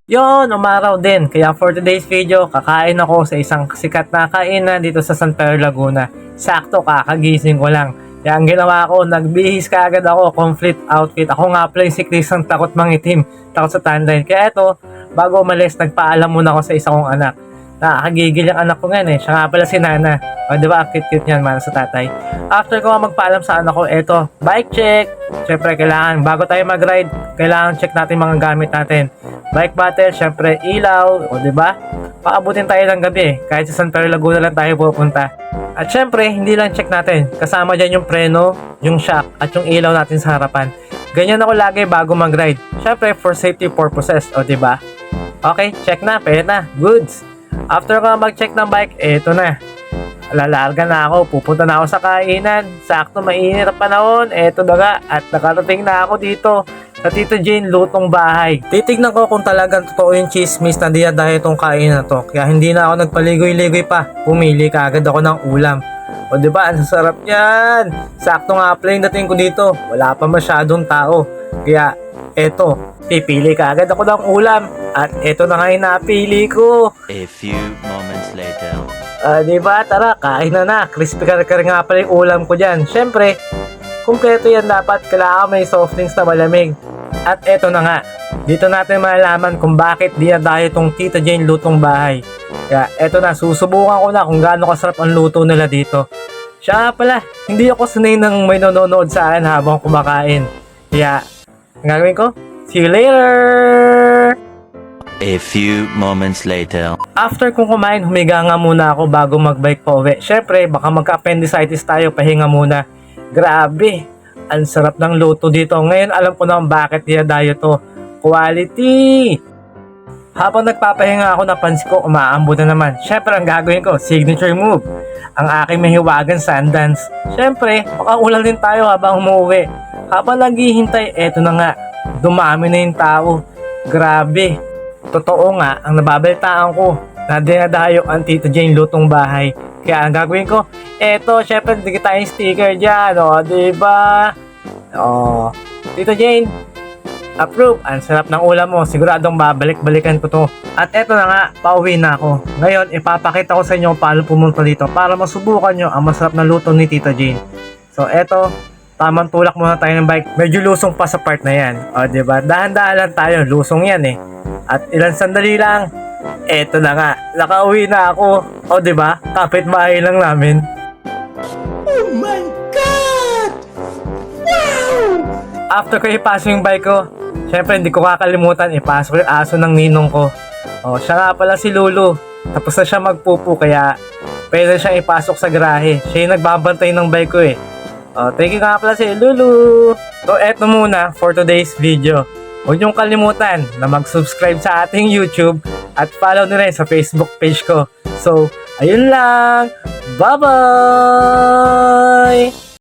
Yon, umaraw din. Kaya for today's video, kakain ako sa isang sikat na kainan dito sa San Pedro, Laguna. Sakto, kakagising ko lang. Kaya ang ginawa ko, nagbihis ka agad ako, complete outfit. Ako nga pala yung si Chris ang takot mangitim, takot sa tanline. Kaya eto, bago umalis, nagpaalam muna ako sa isa kong anak. Nakakagigil yung anak ko ngayon eh. Siya nga pala si Nana. O diba, ang cute-cute niyan man sa tatay. After ko magpaalam sa anak ko, eto, bike check. Siyempre, kailangan, bago tayo mag-ride, kailangan check natin mga gamit natin. Bike battery, syempre ilaw, o diba? Paabutin tayo ng gabi eh. Kahit sa San Pedro Laguna lang tayo pupunta. At syempre, hindi lang check natin. Kasama dyan yung preno, yung shock, at yung ilaw natin sa harapan. Ganyan ako lagi bago mag-ride. Syempre, for safety purposes, o diba? Okay, check na, pwede na, goods. After ko mag-check ng bike, eto na. Lalarga na ako, pupunta na ako sa kainan. Sakto, mainit ang panahon, eto daga. At nakarating na ako dito sa Tito Jane Lutong Bahay. Titignan ko kung talagang totoo yung chismis na dinadayo itong kainan na to. Kaya hindi na ako nagpaligoy-ligoy pa. Pumili kaagad ako ng ulam. O diba, ang sarap yan. Sakto nga plain dating ko dito. Wala pa masyadong tao. Kaya eto, pipili kaagad ako ng ulam. At eto na nga yung napili ko. A few moments later. Diba, tara, kain na. Crispy kar nga pala yung ulam ko dyan. Syempre, kumpleto yan dapat. Kailangan may soft drinks na malamig. At eto na nga, dito natin malalaman kung bakit dinadayo itong Tita Jane Lutong Bahay. Kaya eto na, susubukan ko na kung gaano kasarap ang luto nila dito. Siya pala, hindi ako sanay nang may nanonood sa akin habang kumakain. Kaya, ang gagawin ko, see you later! A few moments later. After kong kumain, humiga nga muna ako bago magbike pa uwi. Syempre, baka magka-appendicitis tayo, pahinga muna. Grabe, ang sarap ng luto dito. Ngayon alam ko na bakit dinadayo to. Quality! Habang nagpapahinga ako, napansin ko, umaambo na naman. Syempre, ang gagawin ko, signature move. Ang aking mahiwagan sundance. Syempre, makaulan din tayo habang umuwi. Habang naghihintay, eto na nga, dumami na yung tao. Grabe. Totoo nga, ang nababalitaan ko na dinadayo ang Tita Jane Lutong Bahay. Kaya ang gagawin ko, eto, syempre, digit tayong sticker dyan, o, diba? O, Tita Jane, approve. Ang sarap ng ulam mo, siguradong babalik-balikan ko to. At eto na nga, pauwi na ako. Ngayon, ipapakita ko sa inyo paano pumunta dito para masubukan nyo ang masarap na luto ni Tita Jane. So, eto, tamang tulak muna tayo ng bike. Medyo lusong pa sa part na yan. O, diba? Dahan-dahan lang tayo, lusong yan eh. At ilang sandali lang, eto na nga, nakauwi na ako. O diba, kapitbahay lang namin. Oh my God! Wow! After ko ipasok yung bike ko, syempre hindi ko kakalimutan, ipasok yung aso ng ninong ko. O, siya nga pala si Lulu. Tapos na siya magpupo, kaya pwede siyang ipasok sa garahe. Siya yung nagbabantay ng bike ko eh. O, thank you nga pala si Lulu. So, eto muna for today's video. Huwag niyong kalimutan na mag-subscribe sa ating YouTube at follow na rin sa Facebook page ko. So, ayun lang. Bye-bye!